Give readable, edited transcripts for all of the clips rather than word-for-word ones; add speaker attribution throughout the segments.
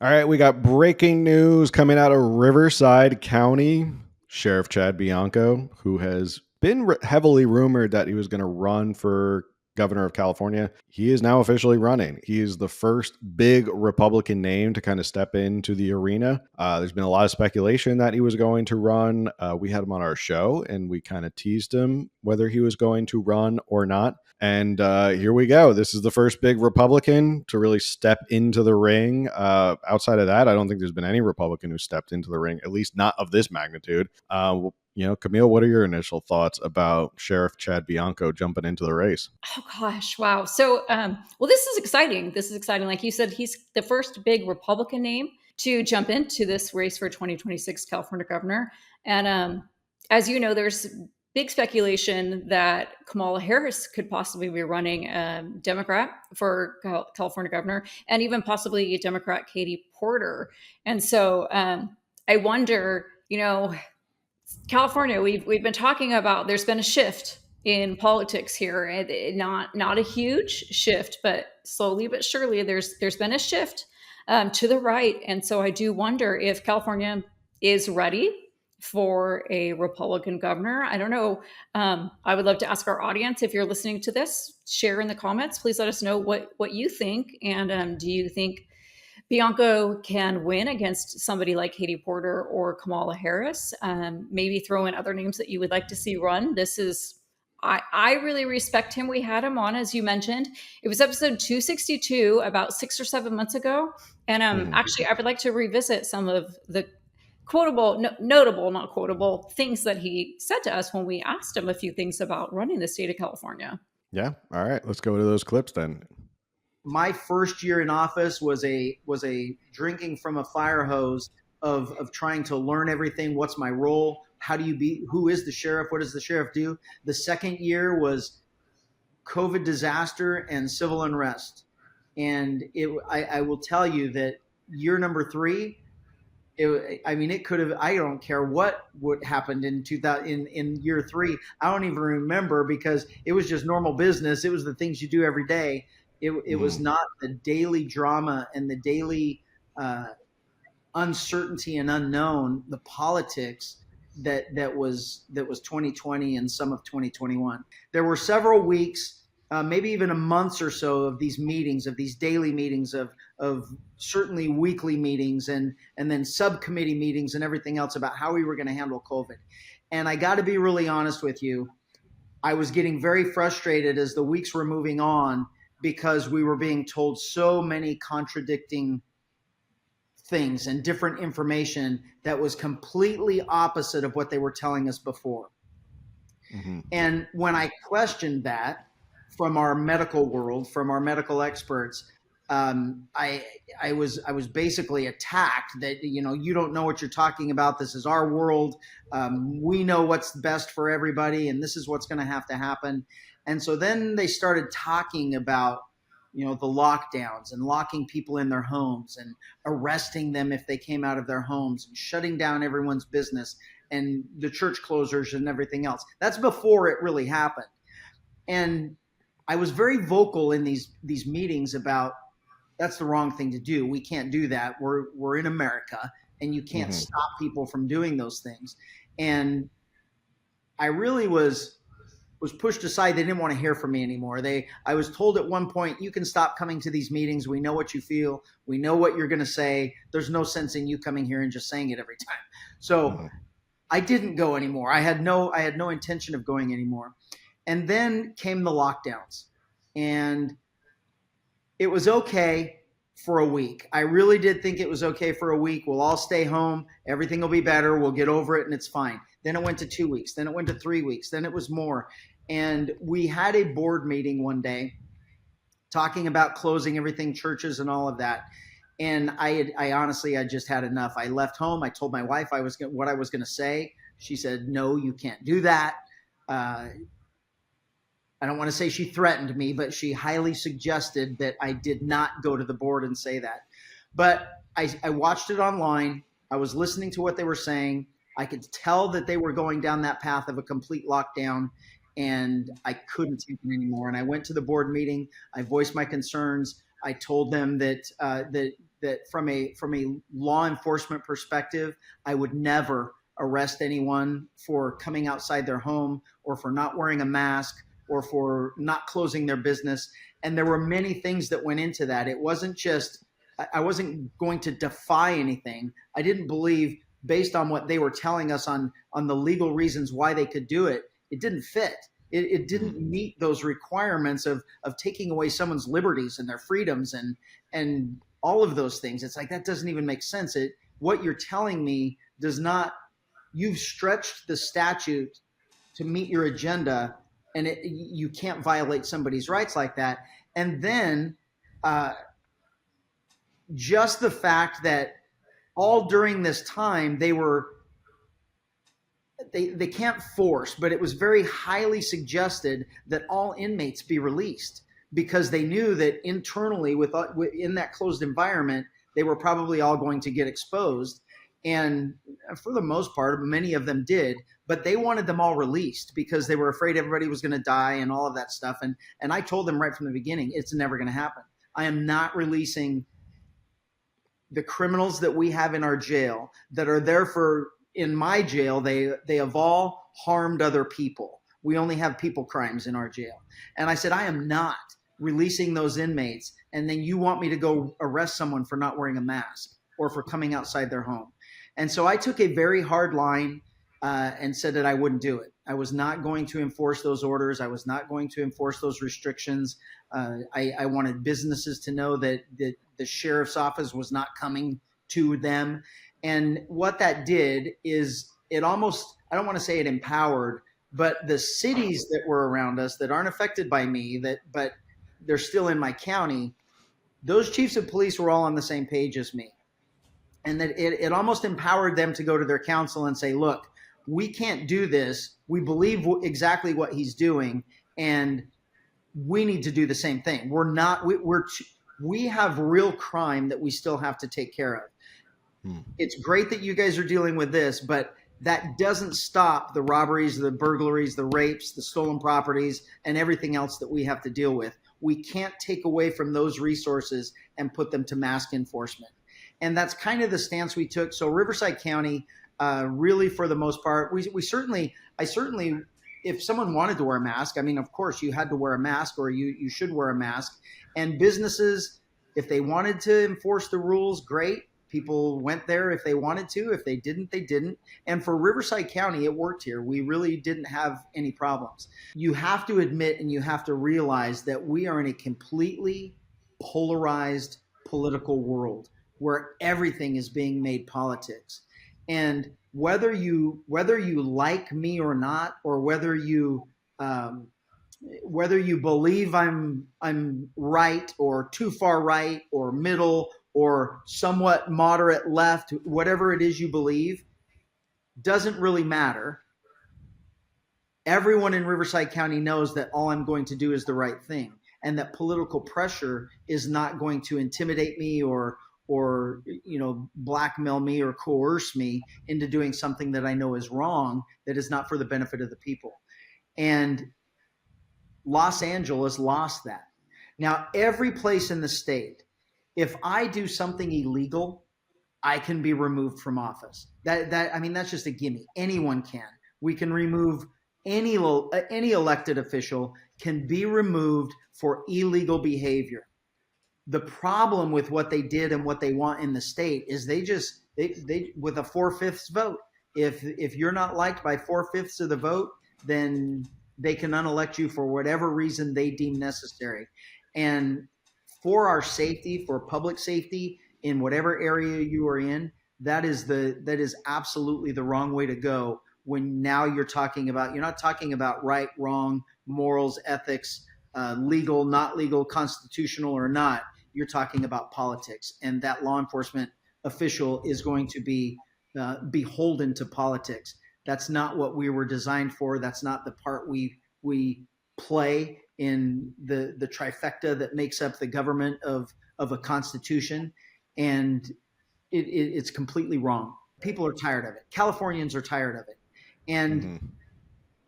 Speaker 1: All right, we got breaking news coming out of Riverside County. Sheriff Chad Bianco, who has been heavily rumored that he was going to run for governor of California, he is now officially running. He is the first big Republican name to kind of step into the arena. There's been a lot of speculation that he was going to run. We had him on our show and we kind of teased him whether he was going to run or not. And here we go. This is the first big Republican to really step into the ring. Outside of that, I don't think there's been any Republican who stepped into the ring, at least not of this magnitude. Camille, what are your initial thoughts about Sheriff Chad Bianco jumping into the race?
Speaker 2: Oh gosh, wow. So, well, this is exciting. This is exciting. Like you said, he's the first big Republican name to jump into this race for 2026 California governor. And as you know, there's big speculation that Kamala Harris could possibly be running Democrat for California governor, and even possibly Democrat Katie Porter. And so, I wonder, California, we've been talking about. There's been a shift in politics here, and not a huge shift, but slowly but surely, there's been a shift to the right, and so I do wonder if California is ready for a Republican governor. I don't know. I would love to ask our audience, if you're listening to this, share in the comments. Please let us know what you think, and do you think Bianco can win against somebody like Katie Porter or Kamala Harris? Maybe throw in other names that you would like to see run. This is I really respect him. We had him on, as you mentioned. It was episode 262 about 6 or 7 months ago. And actually, I would like to revisit some of the quotable, notable, not quotable things that he said to us when we asked him a few things about running the state of California.
Speaker 1: Yeah. All right. Let's go to those clips then.
Speaker 3: My first year in office was a drinking from a fire hose of trying to learn everything. What's my role? How do you be? Who is the sheriff? What does the sheriff do? The second year was COVID disaster and civil unrest. And I will tell you that year number three, it could have. I don't care what happened in 2000 in year three. I don't even remember because it was just normal business. It was the things you do every day. It was not the daily drama and the daily uncertainty and unknown, the politics that was 2020 and some of 2021. There were several weeks, maybe even a month or so of these meetings, of these daily meetings, of certainly weekly meetings and then subcommittee meetings and everything else about how we were going to handle COVID. And I got to be really honest with you, I was getting very frustrated as the weeks were moving on because we were being told so many contradicting things and different information that was completely opposite of what they were telling us before. Mm-hmm. And when I questioned that from our medical world, from our medical experts, I was basically attacked that, you don't know what you're talking about. This is our world. We know what's best for everybody, and this is what's going to have to happen. And so then they started talking about, the lockdowns and locking people in their homes and arresting them if they came out of their homes and shutting down everyone's business and the church closures and everything else. That's before it really happened. And I was very vocal in these meetings about that's the wrong thing to do. We can't do that. We're in America, and you can't stop people from doing those things. And I really was pushed aside. They didn't want to hear from me anymore. I was told at one point, you can stop coming to these meetings. We know what you feel. We know what you're going to say. There's no sense in you coming here and just saying it every time. So I didn't go anymore. I had no intention of going anymore. And then came the lockdowns, and it was okay for a week. I really did think it was okay for a week. We'll all stay home. Everything will be better. We'll get over it and it's fine. Then it went to 2 weeks. Then it went to 3 weeks. Then it was more. And we had a board meeting one day talking about closing everything, churches and all of that. And I honestly just had enough. I left home. I told my wife what I was going to say. She said, no, you can't do that. I don't want to say she threatened me, but she highly suggested that I did not go to the board and say that. But I watched it online. I was listening to what they were saying. I could tell that they were going down that path of a complete lockdown, and I couldn't take it anymore. And I went to the board meeting. I voiced my concerns. I told them that from a law enforcement perspective, I would never arrest anyone for coming outside their home or for not wearing a mask or for not closing their business. And there were many things that went into that. It wasn't just, I wasn't going to defy anything. I didn't believe, based on what they were telling us on the legal reasons why they could do it, it didn't fit. It didn't meet those requirements of taking away someone's liberties and their freedoms and all of those things. It's like, that doesn't even make sense. What you're telling me does not. You've stretched the statute to meet your agenda, and you can't violate somebody's rights like that. And then just the fact that all during this time they can't force, but it was very highly suggested that all inmates be released, because they knew that internally in that closed environment, they were probably all going to get exposed. And for the most part, many of them did, but they wanted them all released because they were afraid everybody was going to die and all of that stuff. And I told them right from the beginning, it's never going to happen. I am not releasing the criminals that we have in our jail that are there for, in my jail, they have all harmed other people. We only have people crimes in our jail. And I said, I am not releasing those inmates. And then you want me to go arrest someone for not wearing a mask or for coming outside their home. And so I took a very hard line and said that I wouldn't do it. I was not going to enforce those orders. I was not going to enforce those restrictions. I wanted businesses to know that the sheriff's office was not coming to them. And what that did is it almost, I don't want to say it empowered, but the cities that were around us that aren't affected by me, but they're still in my county, those chiefs of police were all on the same page as me. And that it almost empowered them to go to their council and say, look, we can't do this. We believe exactly what he's doing, and we need to do the same thing. We have real crime that we still have to take care of. It's great that you guys are dealing with this, but that doesn't stop the robberies, the burglaries, the rapes, the stolen properties, and everything else that we have to deal with. We can't take away from those resources and put them to mask enforcement. And that's kind of the stance we took. So Riverside County, really, for the most part, I certainly, if someone wanted to wear a mask, I mean, of course, you had to wear a mask, or you should wear a mask. And businesses, if they wanted to enforce the rules, great. People went there if they wanted to. If they didn't, they didn't. And for Riverside County, it worked here. We really didn't have any problems. You have to admit and you have to realize that we are in a completely polarized political world where everything is being made politics. And whether you like me or not, or whether you believe I'm right or too far right or middle or somewhat moderate left, whatever it is you believe, doesn't really matter. Everyone in Riverside County knows that all I'm going to do is the right thing, and that political pressure is not going to intimidate me or blackmail me or coerce me into doing something that I know is wrong, that is not for the benefit of the people. And Los Angeles lost that. Now, every place in the state, if I do something illegal, I can be removed from office. That's just a gimme. Anyone can. We can remove any elected official can be removed for illegal behavior. The problem with what they did and what they want in the state is they with a 4/5 vote. If you're not liked by 4/5 of the vote, then they can unelect you for whatever reason they deem necessary. And for our safety, for public safety, in whatever area you are in, that is absolutely the wrong way to go. When now you're not talking about right, wrong, morals, ethics, legal, not legal, constitutional or not. You're talking about politics, and that law enforcement official is going to be beholden to politics. That's not what we were designed for. That's not the part we play in the trifecta that makes up the government of a constitution. And it's completely wrong. People are tired of it. Californians are tired of it. And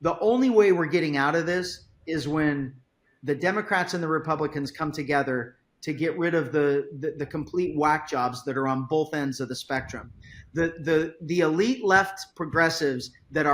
Speaker 3: the only way we're getting out of this is when the Democrats and the Republicans come together to get rid of the complete whack jobs that are on both ends of the spectrum. The elite left progressives that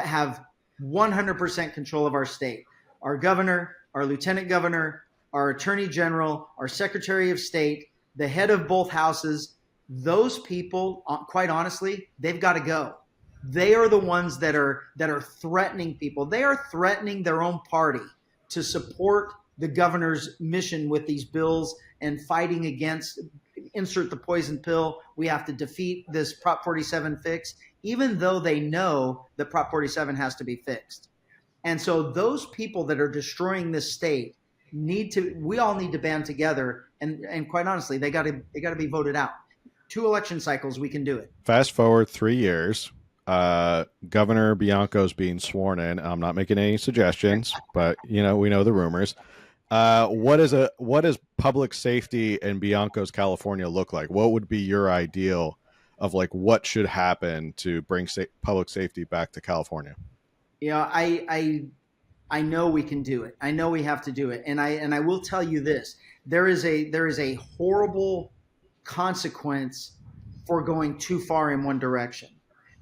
Speaker 3: have 100% control of our state, our governor, our lieutenant governor, our attorney general, our secretary of state, the head of both houses, those people, quite honestly, they've got to go. They are the ones that are threatening people. They are threatening their own party to support the governor's mission with these bills and fighting against, insert the poison pill, we have to defeat this Prop 47 fix, even though they know that Prop 47 has to be fixed. And so those people that are destroying this state we all need to band together, and quite honestly, they got to be voted out. 2 election cycles, we can do it.
Speaker 1: Fast forward 3 years. Governor Bianco's being sworn in. I'm not making any suggestions, but we know the rumors. What does public safety in Bianco's California look like? What would be your ideal of like what should happen to bring public safety back to California?
Speaker 3: I know we can do it. I know we have to do it. And I will tell you this. There is a horrible consequence for going too far in one direction.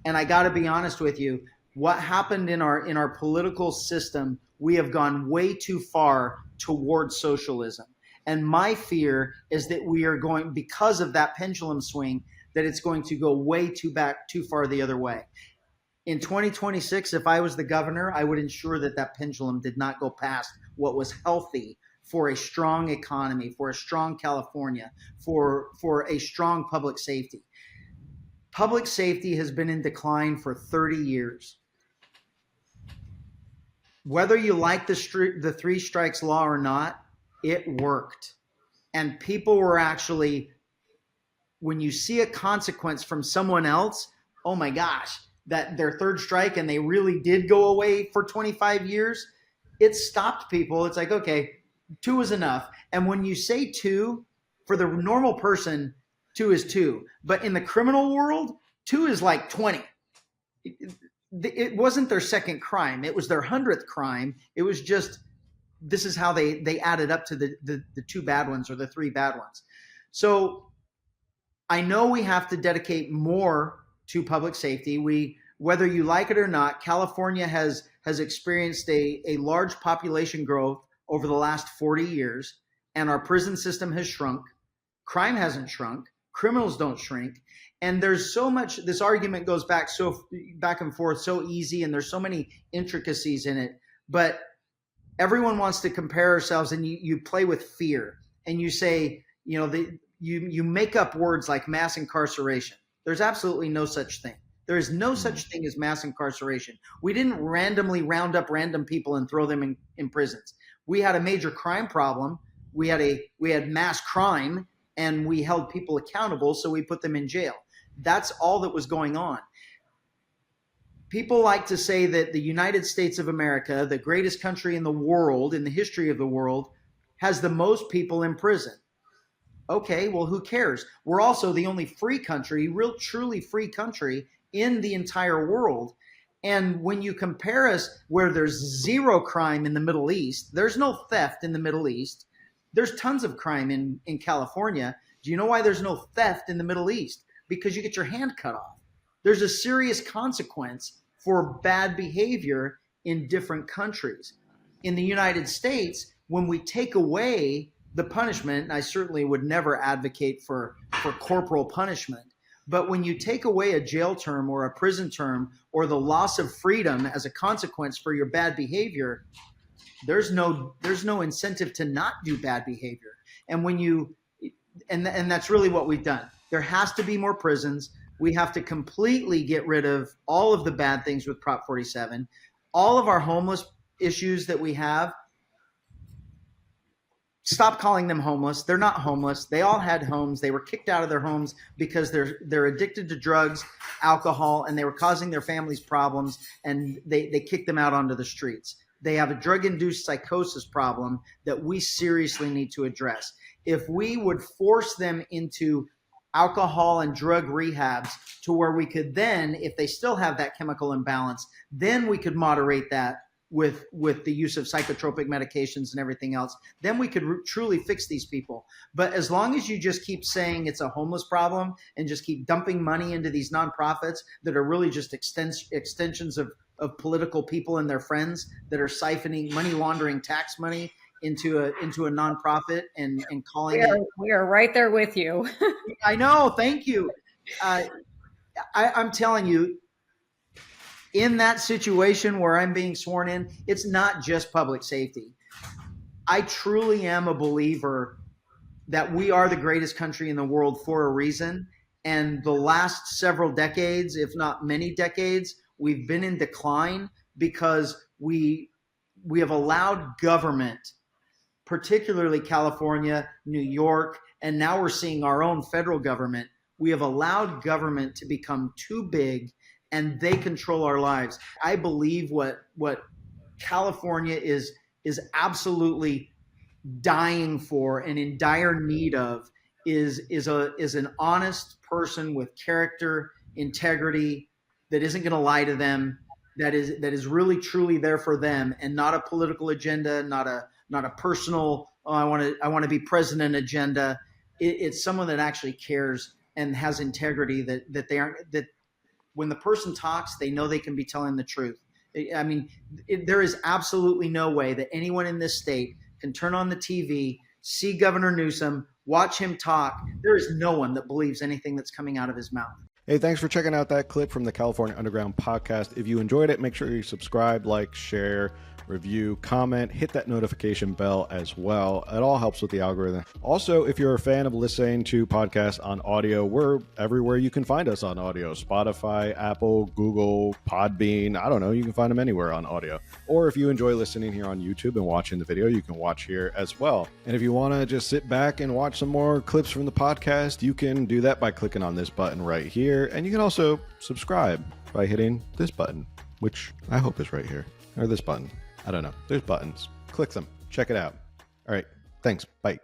Speaker 3: And I got to be honest with you, what happened in our political system, we have gone way too far towards socialism. And my fear is that we are going, because of that pendulum swing, that it's going to go way too far the other way. In 2026, if I was the governor, I would ensure that pendulum did not go past what was healthy for a strong economy, for a strong California, for a strong public safety. Public safety has been in decline for 30 years. Whether you like the 3 strikes law or not, it worked. And people were actually, when you see a consequence from someone else, oh my gosh, that their 3rd strike and they really did go away for 25 years, it stopped people. It's like, okay, 2 is enough. And when you say 2, for the normal person, 2 is 2. But in the criminal world, 2 is like 20. It wasn't their 2nd crime. It was their 100th crime. It was just, this is how they added up to the 2 bad ones or the 3 bad ones. So I know we have to dedicate more to public safety. Whether you like it or not, California has experienced a large population growth over the last 40 years, and our prison system has shrunk. Crime hasn't shrunk. Criminals don't shrink. And there's so much, this argument goes back and forth so easy, and there's so many intricacies in it. But everyone wants to compare ourselves, and you play with fear, and you say, you make up words like mass incarceration. There's absolutely no such thing. There is no such thing as mass incarceration. We didn't randomly round up random people and throw them in prisons. We had a major crime problem. We had mass crime, and we held people accountable, so we put them in jail. That's all that was going on. People like to say that the United States of America, the greatest country in the world, in the history of the world, has the most people in prison. Okay, well, who cares? We're also the only free country, real truly free country in the entire world. And when you compare us where there's 0 crime in the Middle East, there's no theft in the Middle East. There's tons of crime in California. Do you know why there's no theft in the Middle East? Because you get your hand cut off. There's a serious consequence for bad behavior in different countries. In the United States, when we take away the punishment, and I certainly would never advocate for corporal punishment, but when you take away a jail term or a prison term or the loss of freedom as a consequence for your bad behavior, there's no incentive to not do bad behavior. And and that's really what we've done. There has to be more prisons. We have to completely get rid of all of the bad things with Prop 47. All of our homeless issues that we have, stop calling them homeless. They're not homeless. They all had homes. They were kicked out of their homes because they're addicted to drugs, alcohol, and they were causing their families problems, and they kicked them out onto the streets. They have a drug-induced psychosis problem that we seriously need to address. If we would force them into alcohol and drug rehabs to where we could then, if they still have that chemical imbalance, then we could moderate that with the use of psychotropic medications and everything else, then we could truly fix these people. But as long as you just keep saying it's a homeless problem and just keep dumping money into these nonprofits that are really just extensions of political people and their friends that are siphoning money, laundering tax money into a nonprofit and calling
Speaker 2: we are right there with you.
Speaker 3: I know. Thank you. I'm telling you, in that situation where I'm being sworn in, it's not just public safety. I truly am a believer that we are the greatest country in the world for a reason. And the last several decades, if not many decades, we've been in decline because we have allowed government, particularly California, New York, and now we're seeing our own federal government. We have allowed government to become too big and they control our lives. I believe what California is absolutely dying for and in dire need of is an honest person with character, integrity, that isn't going to lie to them, that is really truly there for them, and not a political agenda, not a personal, oh, I want to be president agenda. It's someone that actually cares and has integrity, that they aren't, that when the person talks, they know they can be telling the truth. I mean, there is absolutely no way that anyone in this state can turn on the TV, see Governor Newsom, watch him talk. There is no one that believes anything that's coming out of his mouth.
Speaker 1: Hey, thanks for checking out that clip from the California Underground podcast. If you enjoyed it, make sure you subscribe, like, share, review, comment, hit that notification bell as well. It all helps with the algorithm. Also, if you're a fan of listening to podcasts on audio, we're everywhere you can find us on audio. Spotify, Apple, Google, Podbean. I don't know. You can find them anywhere on audio. Or if you enjoy listening here on YouTube and watching the video, you can watch here as well. And if you want to just sit back and watch some more clips from the podcast, you can do that by clicking on this button right here. And you can also subscribe by hitting this button, which I hope is right here, or this button. I don't know. There's buttons. Click them. Check it out. All right. Thanks. Bye.